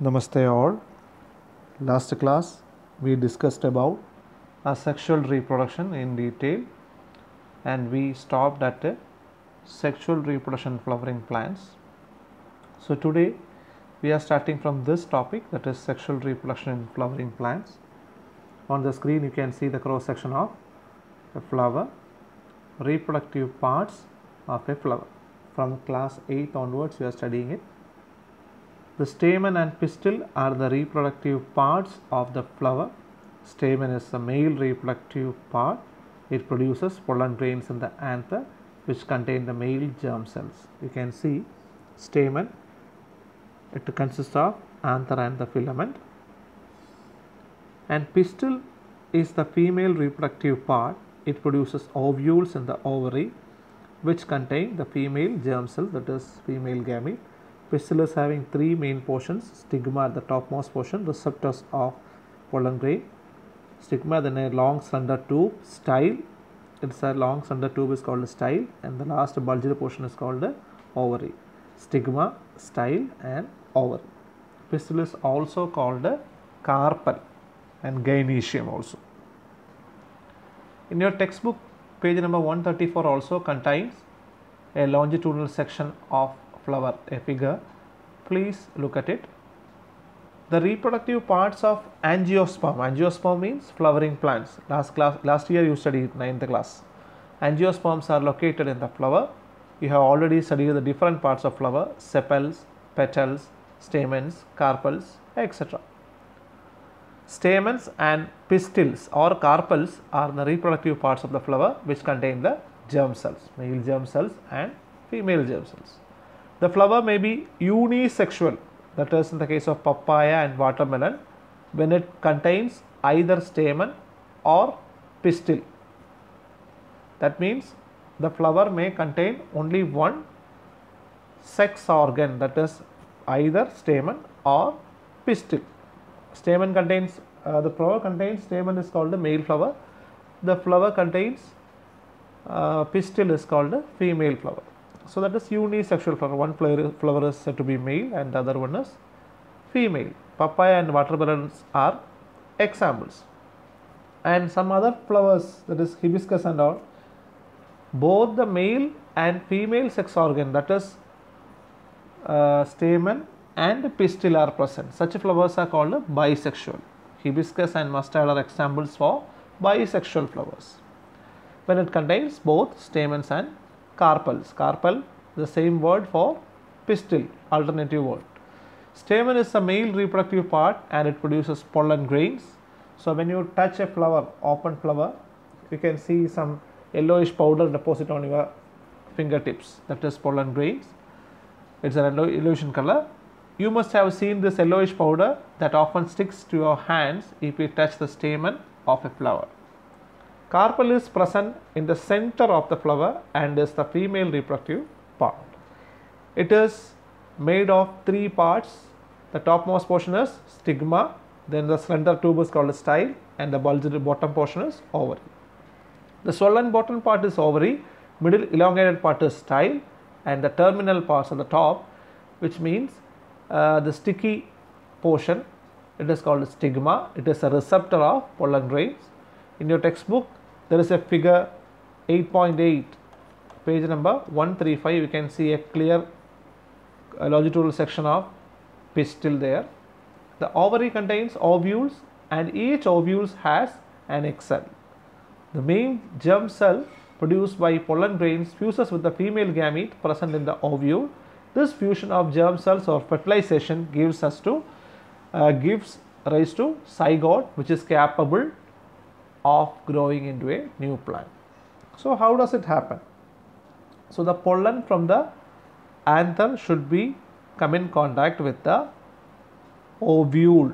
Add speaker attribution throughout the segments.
Speaker 1: Namaste all. Last class we discussed about sexual reproduction in detail and we stopped at sexual reproduction flowering plants. So today we are starting from this topic, that is sexual reproduction in flowering plants. On the screen you can see the cross section of a flower, reproductive parts of a flower. From class 8 onwards we are studying it. The stamen and pistil are the reproductive parts of the flower. Stamen is the male reproductive part. It produces pollen grains in the anther which contain the male germ cells. You can see stamen, it consists of anther and the filament, and pistil is the female reproductive part. It produces ovules in the ovary which contain the female germ cells, that is female gamete. Pistil is having three main portions: stigma at the topmost portion, receptors of pollen grain, stigma, then a long slender tube, style. It's a long slender tube is called a style, and the last bulged portion is called the ovary. Stigma, style and ovary. Pistil is also called a carpel and gynoecium also. In your textbook, page number 134 also contains a longitudinal section of flower, a figure. Please look at it. The reproductive parts of angiosperm. Angiosperm means flowering plants. Last year you studied 9th class. Angiosperms are located in the flower. You have already studied the different parts of flower: sepals, petals, stamens, carpels, etc. Stamens and pistils or carpels are the reproductive parts of the flower which contain the germ cells, male germ cells and female germ cells. The flower may be unisexual, that is in the case of papaya and watermelon, when it contains either stamen or pistil. That means the flower may contain only one sex organ, that is either stamen or pistil. Stamen contains, the flower contains stamen is called the male flower. The flower contains pistil is called the female flower. So that is unisexual flower. One flower is said to be male and the other one is female. Papaya and watermelons are examples. And some other flowers, that is hibiscus and all, both the male and female sex organ, that is stamen and pistil are present. Such flowers are called bisexual. Hibiscus and mustard are examples for bisexual flowers, when it contains both stamens and carpels. Carpel, the same word for pistil, alternative word. Stamen is the male reproductive part and it produces pollen grains. So when you touch a flower, open flower, you can see some yellowish powder deposit on your fingertips, that is pollen grains. It's an yellowish in color. You must have seen this yellowish powder that often sticks to your hands if you touch the stamen of a flower. Carpel is present in the center of the flower and is the female reproductive part. It is made of three parts. The topmost portion is stigma, then the slender tube is called a style, and the bulged bottom portion is ovary. The swollen bottom part is ovary, middle elongated part is style, and the terminal parts at the top, which means the sticky portion, it is called stigma. It is a receptor of pollen grains. In your textbook, there is a figure 8.8, page number 135. You can see a clear longitudinal section of pistil there. The ovary contains ovules and each ovule has an egg cell. The main germ cell produced by pollen grains fuses with the female gamete present in the ovule. This fusion of germ cells or fertilization gives rise to zygote, which is capable of growing into a new plant. So how does it happen? So the pollen from the anther should be come in contact with the ovule.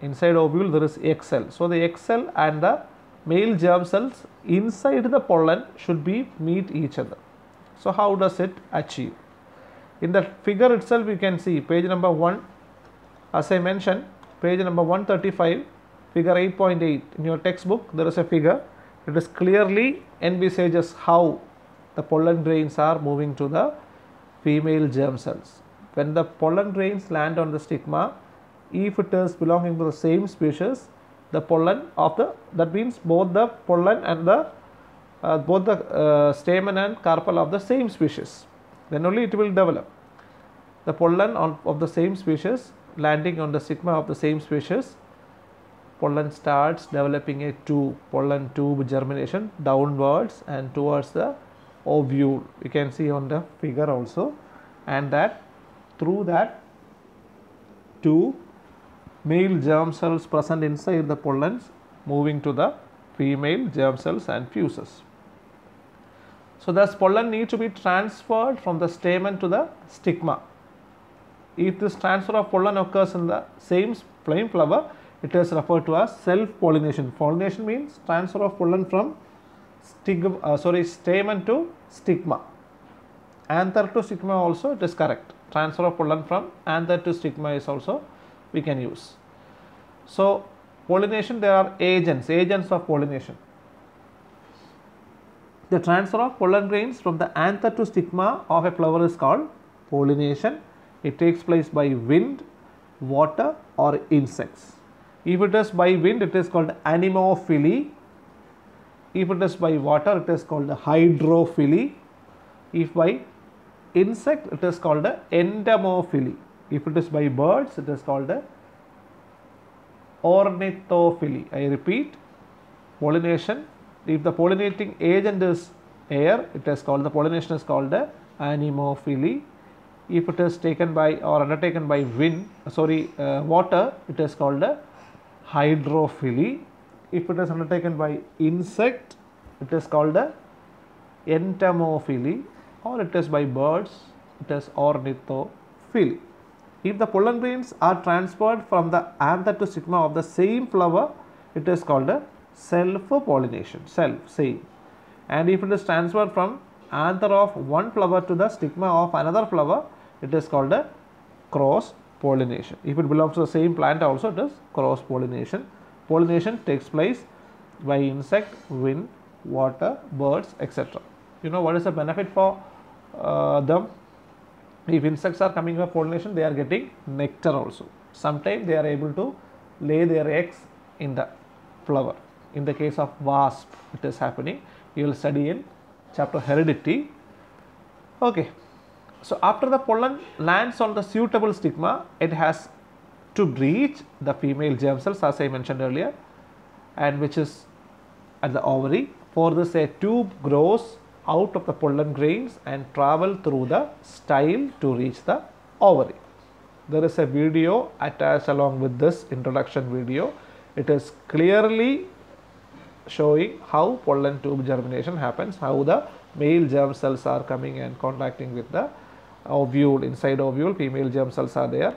Speaker 1: Inside ovule there is egg cell. So the egg cell and the male germ cells inside the pollen should be meet each other. So how does it achieve? In the figure itself you can see page number 1, as I mentioned, page number 135, figure 8.8. In your textbook there is a figure. It is clearly envisages how the pollen grains are moving to the female germ cells. When the pollen grains land on the stigma, if it is belonging to the same species, the pollen of the, that means both the pollen and the stamen and carpel of the same species, then only it will develop. The pollen of the same species landing on the stigma of the same species, pollen starts developing a tube, pollen tube germination downwards and towards the ovule. You can see on the figure also, and that through that tube, male germ cells present inside the pollens moving to the female germ cells and fuses. So thus pollen need to be transferred from the stamen to the stigma. If this transfer of pollen occurs in the same plain flower, it is referred to as self-pollination. Pollination means transfer of pollen from stamen to stigma. Anther to stigma also it is correct. Transfer of pollen from anther to stigma is also we can use. So pollination, there are agents of pollination. The transfer of pollen grains from the anther to stigma of a flower is called pollination. It takes place by wind, water or insects. If it is by wind, it is called anemophily. If it is by water, it is called hydrophily. If by insect, it is called entomophily. If it is by birds, it is called ornithophily. I repeat, pollination, if the pollinating agent is air, it is called, the pollination is called anemophily. If it is taken by or undertaken by water, it is called hydrophily. If it is undertaken by insect, it is called entomophily, or it is by birds, it is ornithophily. If the pollen grains are transferred from the anther to stigma of the same flower, it is called self-pollination, same. And if it is transferred from anther of one flower to the stigma of another flower, it is called cross pollination. If it belongs to the same plant also, it is cross pollination. Pollination takes place by insect, wind, water, birds, etc. You know what is the benefit for them? If insects are coming for pollination, they are getting nectar also. Sometimes they are able to lay their eggs in the flower. In the case of wasp, it is happening. You will study in chapter heredity. Okay. So after the pollen lands on the suitable stigma, it has to reach the female germ cells, as I mentioned earlier, and which is at the ovary. For this, a tube grows out of the pollen grains and travel through the style to reach the ovary. There is a video attached along with this introduction video. It is clearly showing how pollen tube germination happens, how the male germ cells are coming and contacting with the ovule. Inside ovule, female germ cells are there,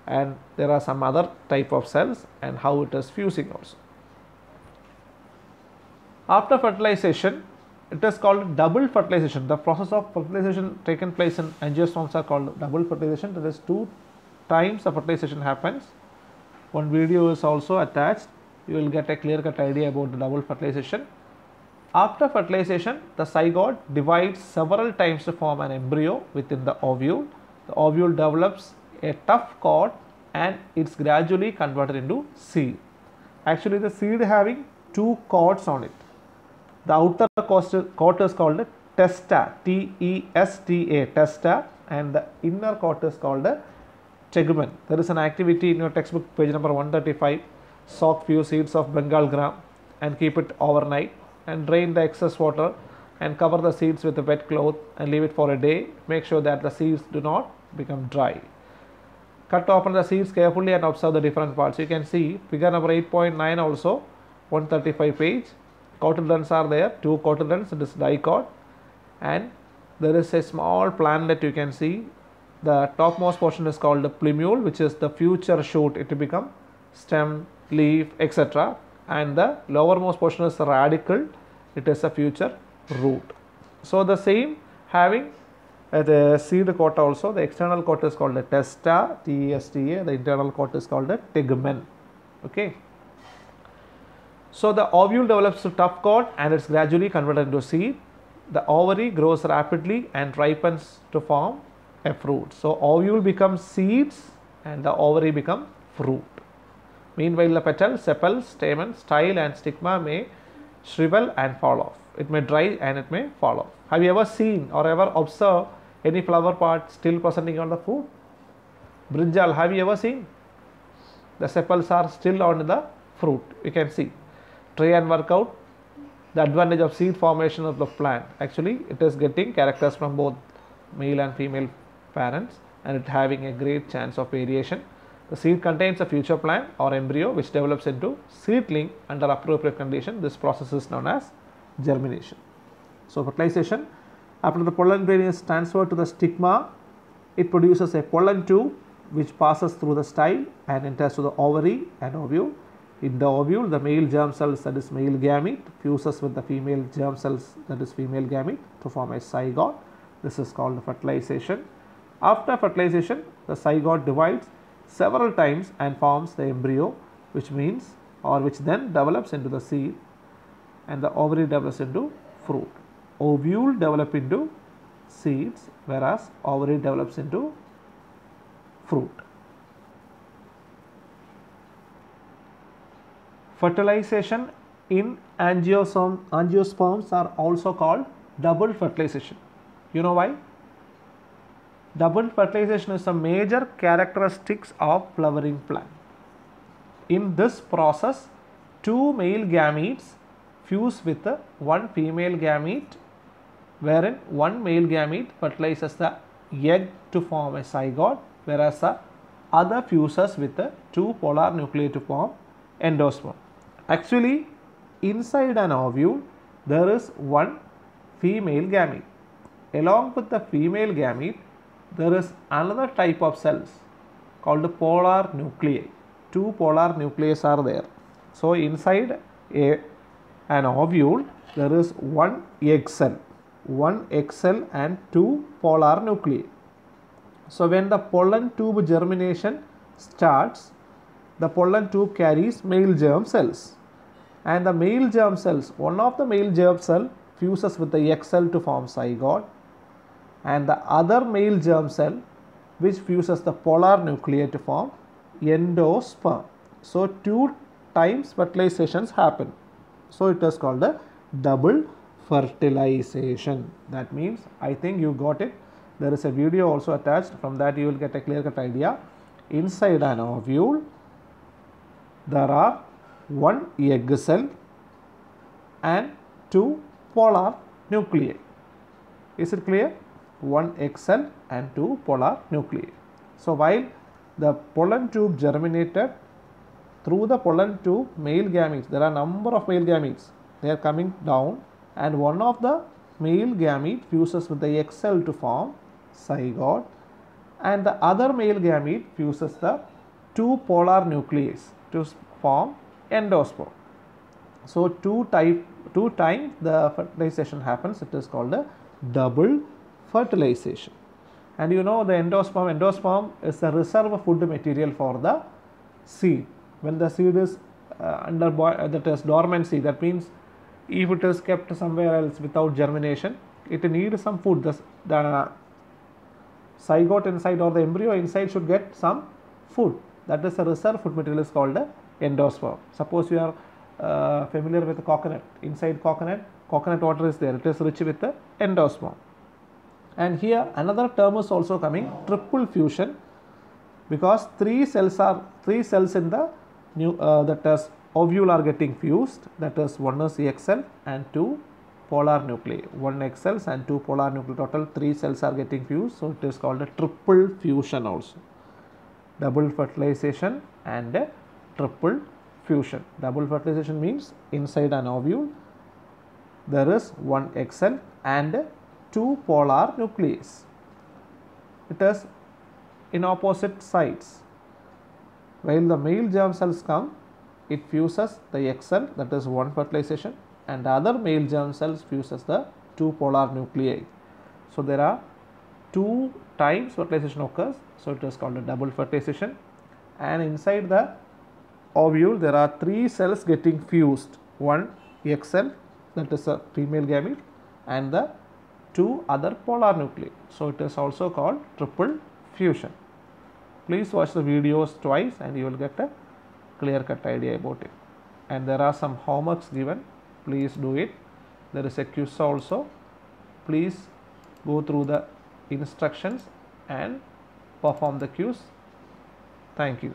Speaker 1: and there are some other type of cells, and how it is fusing also. After fertilization, it is called double fertilization. The process of fertilization taken place in angiosperms are called double fertilization. There is 2 times the fertilization happens. One video is also attached. You will get a clear-cut idea about the double fertilization. After fertilization, the zygote divides several times to form an embryo within the ovule. The ovule develops a tough cord and it's gradually converted into seed. Actually, the seed having 2 cords on it. The outer cord is called testa, T-E-S-T-A, testa, and the inner cord is called tegumen. There is an activity in your textbook, page number 135. Soak few seeds of Bengal gram and keep it overnight, and drain the excess water and cover the seeds with a wet cloth and leave it for a day. Make sure that the seeds do not become dry. Cut open the seeds carefully and observe the different parts. You can see figure number 8.9 also, 135 page. Cotyledons are there, 2 cotyledons, it is dicot, and there is a small plantlet you can see. The topmost portion is called the plumule, which is the future shoot. It will become stem, leaf, etc. And the lowermost portion is the radicle. It is a future root. So the same having the seed coat also. The external coat is called the testa, T-E-S-T-A. The internal coat is called the tegumen. Okay. So the ovule develops a tough cord and it's gradually converted into seed. The ovary grows rapidly and ripens to form a fruit. So ovule becomes seeds and the ovary become fruit. Meanwhile, the petals, sepals, stamen, style and stigma may shrivel and fall off. It may dry and it may fall off. Have you ever seen or ever observed any flower part still presenting on the fruit? Brinjal, have you ever seen? The sepals are still on the fruit. You can see. Try and work out the advantage of seed formation of the plant. Actually, it is getting characters from both male and female parents, and it having a great chance of variation. The seed contains a future plant or embryo which develops into seedling under appropriate condition. This process is known as germination. So, fertilization, after the pollen grain is transferred to the stigma, it produces a pollen tube which passes through the style and enters to the ovary and ovule. In the ovule, the male germ cells, that is male gamete, fuses with the female germ cells, that is female gamete, to form a zygote. This is called fertilization. After fertilization, the zygote divides several times and forms the embryo, which then develops into the seed, and the ovary develops into fruit. Ovule develop into seeds, whereas ovary develops into fruit. Fertilization in angiosperms are also called double fertilization. You know why? Double fertilization is a major characteristics of flowering plant. In this process, two male gametes fuse with one female gamete, wherein one male gamete fertilizes the egg to form a zygote, whereas the other fuses with the two polar nuclei to form endosperm. Actually, inside an ovule, there is one female gamete. Along with the female gamete, there is another type of cells called polar nuclei. Two polar nuclei are there. So, inside an ovule, there is one egg cell and two polar nuclei. So, when the pollen tube germination starts, the pollen tube carries male germ cells, and the male germ cells, one of the male germ cell fuses with the egg cell to form zygote, and the other male germ cell which fuses the polar nuclei to form endosperm. So, two times fertilizations happen. So, it is called a double fertilization. That means, I think you got it. There is a video also attached. From that you will get a clear cut idea. Inside an ovule, there are one egg cell and two polar nuclei. Is it clear? One egg cell and two polar nuclei. So, while the pollen tube germinated, through the pollen tube male gametes, there are number of male gametes, they are coming down, and one of the male gamete fuses with the egg cell to form zygote, and the other male gamete fuses the two polar nuclei to form endosperm. So, two times the fertilization happens. It is called a double fertilization. And you know the endosperm is the reserve food material for the seed. When the seed is that is dormancy, that means if it is kept somewhere else without germination, it needs some food. The zygote inside or the embryo inside should get some food. That is a reserve food material is called the endosperm. Suppose you are familiar with the coconut. Inside coconut water is there. It is rich with the endosperm. And here another term is also coming, triple fusion, because three cells in the that is ovule are getting fused. That is, one is egg cell and two polar nuclei. One egg cells and two polar nuclei. Total 3 cells are getting fused. So, it is called a triple fusion also. Double fertilization and a triple fusion. Double fertilization means inside an ovule there is one egg cell and two polar nuclei. It is in opposite sides. While the male germ cells come, it fuses the egg cell, that is one fertilization, and the other male germ cells fuses the two polar nuclei. So, there are 2 times fertilization occurs. So, it is called a double fertilization, and inside the ovule there are 3 cells getting fused, one egg cell, that is a female gamete, and the 2 other polar nuclei. So, it is also called triple fusion. Please watch the videos twice and you will get a clear cut idea about it. And there are some homeworks given, please do it. There is a quiz also, please go through the instructions and perform the quiz. Thank you.